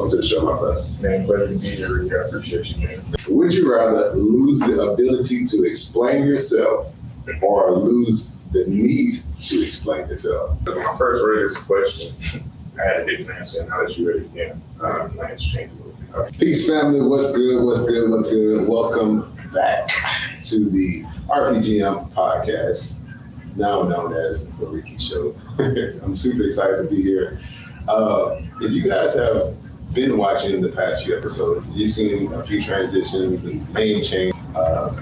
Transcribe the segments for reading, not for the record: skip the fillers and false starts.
Welcome to the show, my brother. Man, glad to be here, Rickey. I appreciate you, man. Would you rather lose the ability to explain yourself or lose the need to explain yourself? When I first read this question, I had a different answer, and now that you read it again, my answer changed a little bit. Okay. Peace, family. What's good? What's good? What's good? Welcome back to the RPGM podcast, now known as the Rickey Show. I'm super excited to be here. If you guys have been watching the past few episodes, you've seen a few transitions and name change.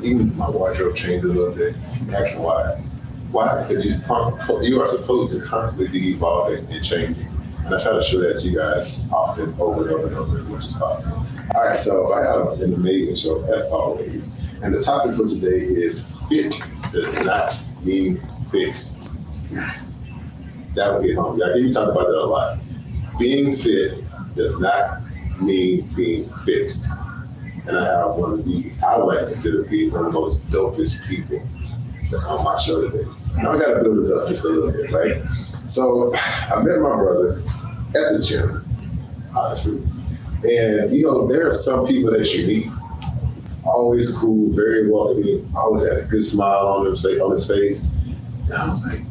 Even my wardrobe changed a little bit. Ask why. Why? Because you are supposed to constantly be evolving and changing. And I try to show that to you guys often, over and over and over as much as possible. All right, so I have an amazing show, as always. And the topic for today is fit does not mean fixed. That would hit home. Y'all hear me talk about that a lot. Being fit does not mean being fixed. And I have one of the, I would like to consider being one of the most dopest people that's on my show today. Now I gotta build this up just a little bit, right? So I met my brother at the gym, honestly. And you know, there are some people that you meet, always cool, very welcoming, always had a good smile on his face. And I was like,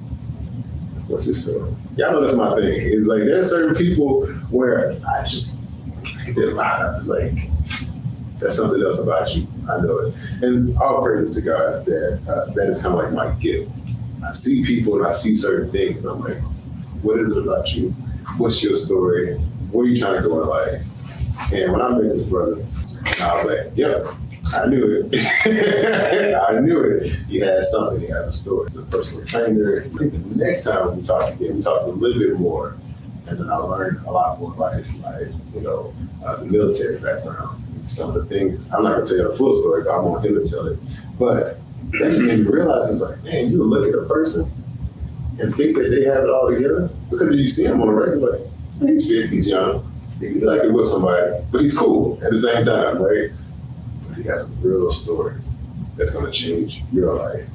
what's this story? Y'all know that's my thing. It's like there's certain people where I just get their vibe. Like there's something else about you. I know it. And all praises to God that is kind of like my gift. I see people and I see certain things. I'm like, what is it about you? What's your story? Where are you trying to go in life? And when I met this brother, I was like, yep, I knew it. I knew it. He has something. He has a story. He's a personal trainer. I think the next time we talked again, we talked a little bit more. And then I learned a lot more about his life, you know, the military background. Some of the things, I'm not going to tell you the full story, but I want him to tell it. But that just made me realize, it's like, man, you look at a person and think that they have it all together. Because if you see him on a regular, like, man, he's fit, he's young, he's like to whip somebody, but he's cool at the same time, right? But he has a real story that's going to change your life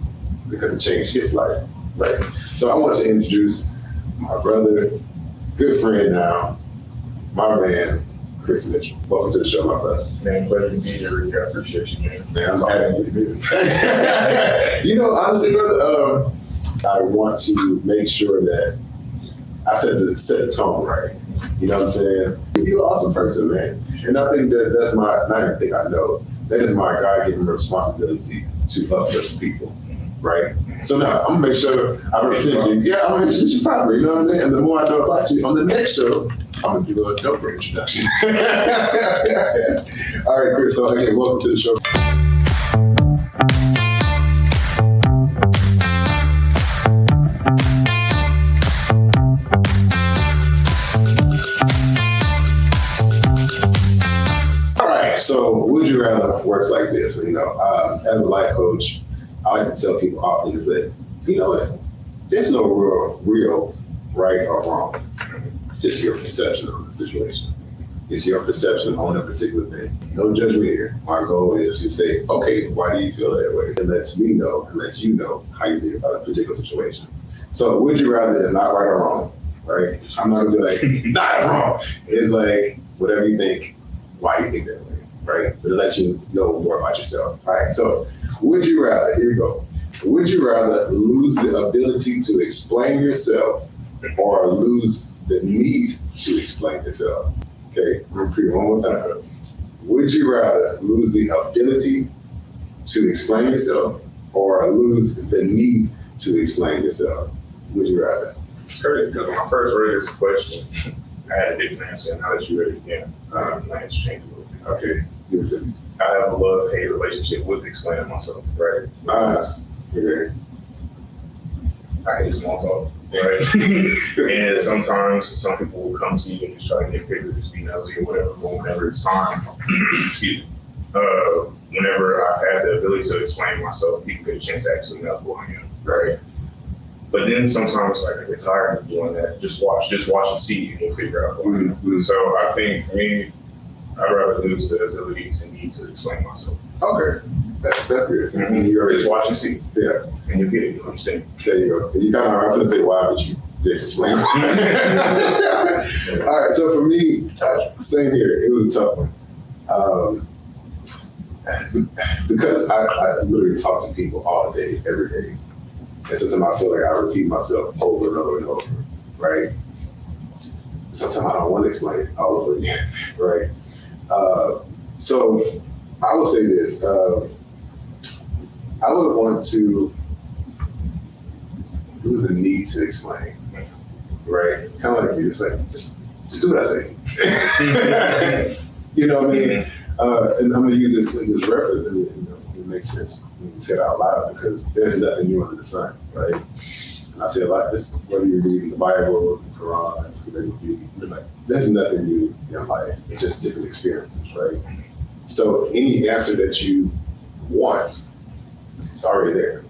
because it changed his life, right? So I want to introduce my brother, good friend now, my man, Chris Mitchell. Welcome to the show, my brother. Man, glad to be here, Rickey. I appreciate you, man. Man, I'm happy to be here. You know, honestly, brother, I want to make sure that I set the tone right. You know what I'm saying? You're an awesome person, man. And I think that's my, not even think I know, that is my God-given responsibility to uplift people, right? So now, I'm gonna make sure I represent you. Yeah, I'm gonna introduce you properly, you know what I'm saying? And the more I know about you, on the next show, I'm gonna do a doper introduction. All right, Chris, so again, welcome to the show. So would you rather works like this? You know, as a life coach, I like to tell people often is that, you know what, there's no real right or wrong. It's just your perception of the situation. It's your perception on a particular thing. No judgment here. My goal is to say, okay, why do you feel that way? It lets me know, and lets you know how you think about a particular situation. So would you rather is not right or wrong, right? I'm not gonna be like, not wrong. It's like, whatever you think, why you think that way. Right? But it lets you know more about yourself. All right. So would you rather, here we go. Would you rather lose the ability to explain yourself or lose the need to explain yourself? Okay. I'm going to repeat it one more time. Would you rather lose the ability to explain yourself or lose the need to explain yourself? Would you rather? It's crazy because when I first read this question, I had a different answer, and now that you read it again, my answer changed a little bit. Okay. I have a love-hate relationship with explaining myself, right? Okay. I hate small talk, right? And sometimes some people will come to you and just try to get pictures, just be nosy or whatever, but whenever it's time, excuse me, whenever I've had the ability to explain myself, people get a chance to actually know who I am, right? But then sometimes like I get tired of doing that. Just watch and see, and you'll figure out who I am. Mm-hmm. So I think for me, I'd rather lose the ability to need to explain myself. Okay, that's good. Mm-hmm. Just watch and see. Yeah. And you get it, you understand. There you go. And you kind of, I'm going to say why, but you Just explain. All right, so for me, same here. It was a tough one. Because I literally talk to people all day, every day. And sometimes I feel like I repeat myself over and over and over, right? Sometimes I don't want to explain it all over again, right? So I will say this. I would want to lose the need to explain, right? Kind of like you, just do what I say. You know what I mean? And I'm gonna use this reference, and it makes sense when you say it out loud because there's nothing new under the sun, right? And I say a lot, this whether you're reading the Bible, the Quran, there's nothing new in life. It's just different experiences, right? So any answer that you want, it's already there.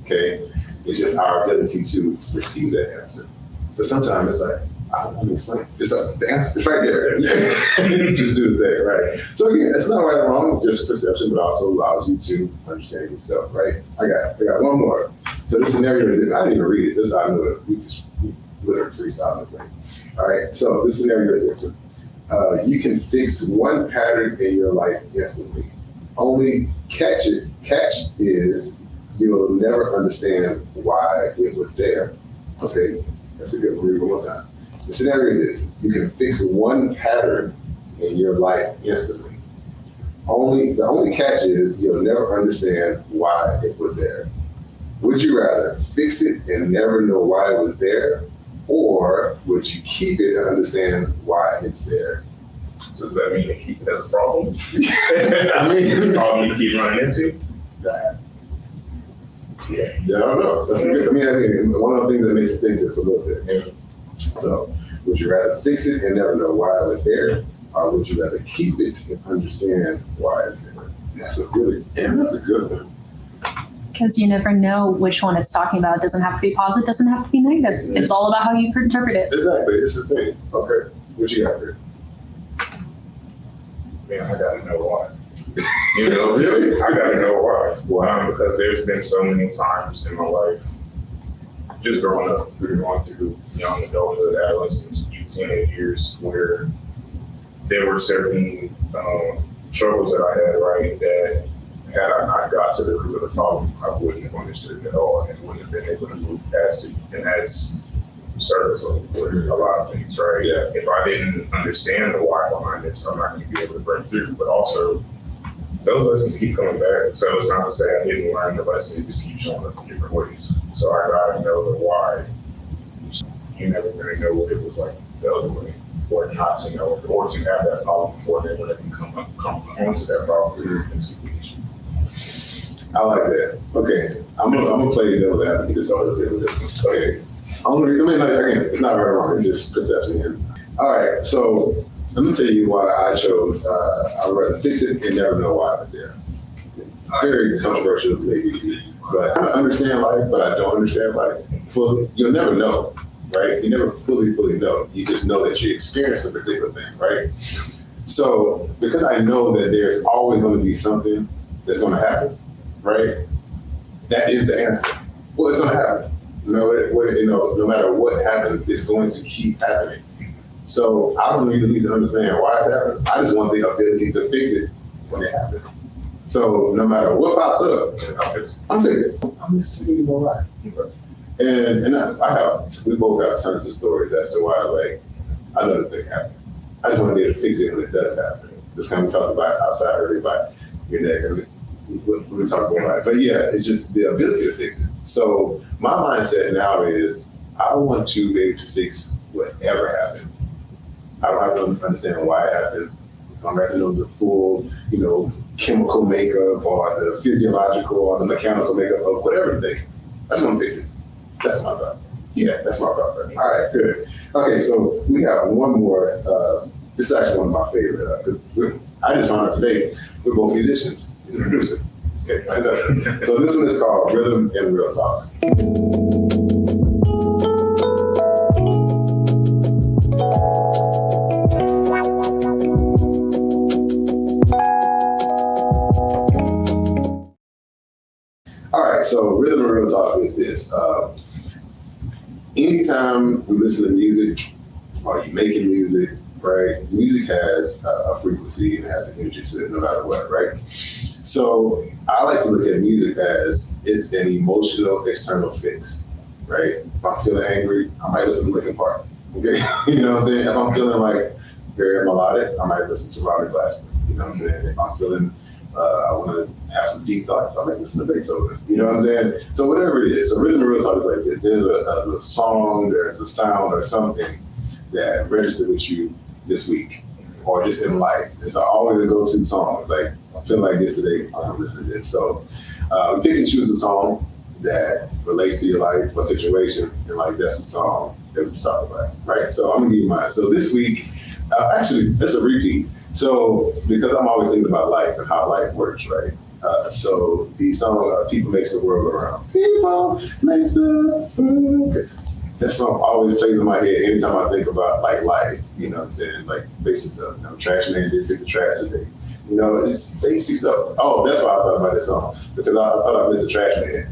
Okay, it's just our ability to receive that answer. So sometimes it's like, I don't want to explain. It's the answer. It's right there. Just do the thing, right? So again, it's not right or wrong, just perception, but also allows you to understand yourself, right? I got one more. So this scenario, I didn't even read it. This I know it. We literally freestyle this thing. All right. So this scenario is different. You can fix one pattern in your life instantly. Only catch is you'll never understand why it was there. Okay, that's a good one. Read it one more time. The scenario is this: you can fix one pattern in your life instantly. The only catch is you'll never understand why it was there. Would you rather fix it and never know why it was there, or would you keep it and understand why it's there? So does that mean to keep it as a problem? I mean, it's a problem you keep running into? That. Yeah, I don't know. That's a good. I mean, that's one of the things that makes you think this a little bit. Yeah. So, would you rather fix it and never know why it was there, or would you rather keep it and understand why it's there? That's a good one. Because you never know which one it's talking about. It doesn't have to be positive, it doesn't have to be negative. Mm-hmm. It's all about how you interpret it. Exactly, it's the thing. Okay, what you got, Chris? Man, I gotta know why. You know, really? I gotta know why. Because there's been so many times in my life, just growing up, going through young adulthood, adolescence, teenage years, where there were certain struggles that I had, right, that had I not got to the root of the problem, I wouldn't have understood it at all and wouldn't have been able to move past it. And that's service with a lot of things, right? Yeah. If I didn't understand the why behind it, so I'm not going to be able to break through. But also, those lessons keep coming back. So it's not to say I didn't learn the lesson, it just keeps showing up in different ways. So I gotta know the why. You're never going to know what it was like the other way, or not to know it, or to have that problem before then when it can come onto that problem and see the issue. I like that. Okay, I'm gonna play the devil's advocate just a little bit with this one. Okay, again, it's not very wrong. It's just perception here. All right, so let me tell you why I chose. I'd rather fix it and never know why I was there. Very controversial, maybe, but I understand life, but I don't understand life fully. You'll never know, right? You never fully know. You just know that you experienced a particular thing, right? So because I know that there's always going to be something that's going to happen, right? That is the answer. Well, it's going to happen. No matter what happens, it's going to keep happening. So I don't really need to understand why it's happening. I just want the ability to fix it when it happens. So no matter what pops up, I'm fixing it. I'm just saying why. And we both have tons of stories as to why, like, I know this thing happened. I just want to be able to fix it when it does happen. Just kind of talk about outside earlier about your neck. I mean, we'll talk about it. But yeah, it's just the ability to fix it. So my mindset now is I want to be able to fix whatever happens. I don't have to understand why it happened. I don't have to know the full, chemical makeup or the physiological or the mechanical makeup of whatever thing. I just want to fix it. That's my thought. Yeah, that's my thought. All right, good. Okay, so we have one more. This is actually one of my favorite. I just found out today we're both musicians. He's a producer. Okay, I know. So this one is called Rhythm and Real Talk. All right, so Rhythm and Real Talk is this. anytime we listen to music, or you making music, right? Music has a frequency and has an energy to it, no matter what, right? So I like to look at music as it's an emotional external fix, right? If I'm feeling angry, I might listen to Linkin Park. Okay, you know what I'm saying? If I'm feeling like very melodic, I might listen to Robert Glasper. You know what I'm saying? If I'm feeling I want to have some deep thoughts, I might listen to Beethoven. You know what I'm saying? So whatever it is, so rhythm and real talk is like this. There's a song, there's a sound or something that registered with you this week or just in life. It's always a go-to song. Like, I feel like this today, I'm gonna listen to this. So we pick and choose a song that relates to your life or situation, and like that's a song that we talk about, right? So I'm gonna give you mine. So this week, actually, that's a repeat. So because I'm always thinking about life and how life works, right? So the song "People Makes the World Go Round." People makes the world. Okay. That song always plays in my head anytime I think about like life. You know what I'm saying? Like basic stuff. You know, trash man did pick the trash today. You know, it's basic stuff. Oh, that's why I thought about that song, because I thought I missed the trash man.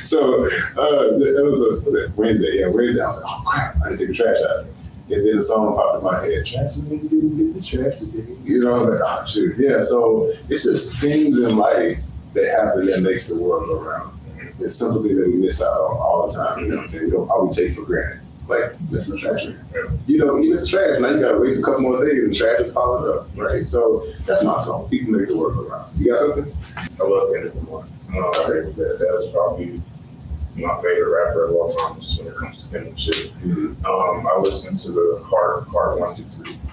so it was a Wednesday. Yeah, Wednesday. I was like, oh crap, I didn't take the trash out. And then the song popped in my head. Trash man didn't get the trash today. You know, I was like, oh shoot. Yeah. So it's just things in life that happen that makes the world go round. It's something that we miss out on all the time. You know what I'm saying? We don't always take for granted. Like, missing the trash man. You know, you miss the trash, now you gotta wait a couple more days and the trash is piled up, right? So that's my song. People make the world go round. You got something? I love Kendrick Lamar. That was probably my favorite rapper of all time, just when it comes to penmanship. I listen to the Heart 1, 2,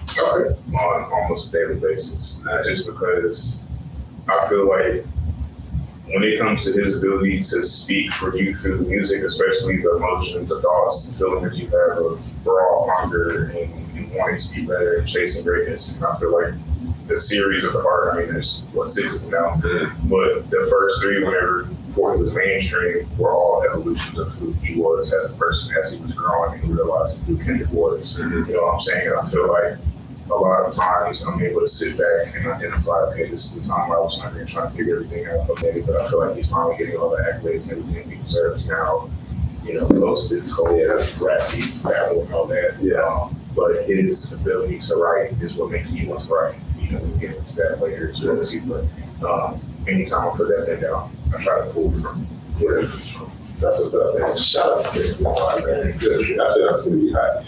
3 on almost a daily basis, just because I feel like when it comes to his ability to speak for you through the music, especially the emotions, the thoughts, the feeling that you have of raw hunger and wanting to be better and chasing greatness. And I feel like the series of the Heart, I mean, there's 6 of them now, but the first 3, before he was mainstream, were all evolutions of who he was as a person as he was growing and realizing who Kendrick was. You know what I'm saying? I feel like a lot of times I'm able to sit back and identify, okay, this is the time I was not trying to figure everything out, okay, but I feel like he's finally getting all the accolades and everything he deserves now, you know, close to this whole rap beef battle and all that. But his ability to write is what makes me want to write. You know, we'll get into that later as well too, but anytime I put that thing down, I try to pull from wherever it's from. That's what's up, man. Shout out to Kendrick Lamar, man. Good. I said that's gonna be hot.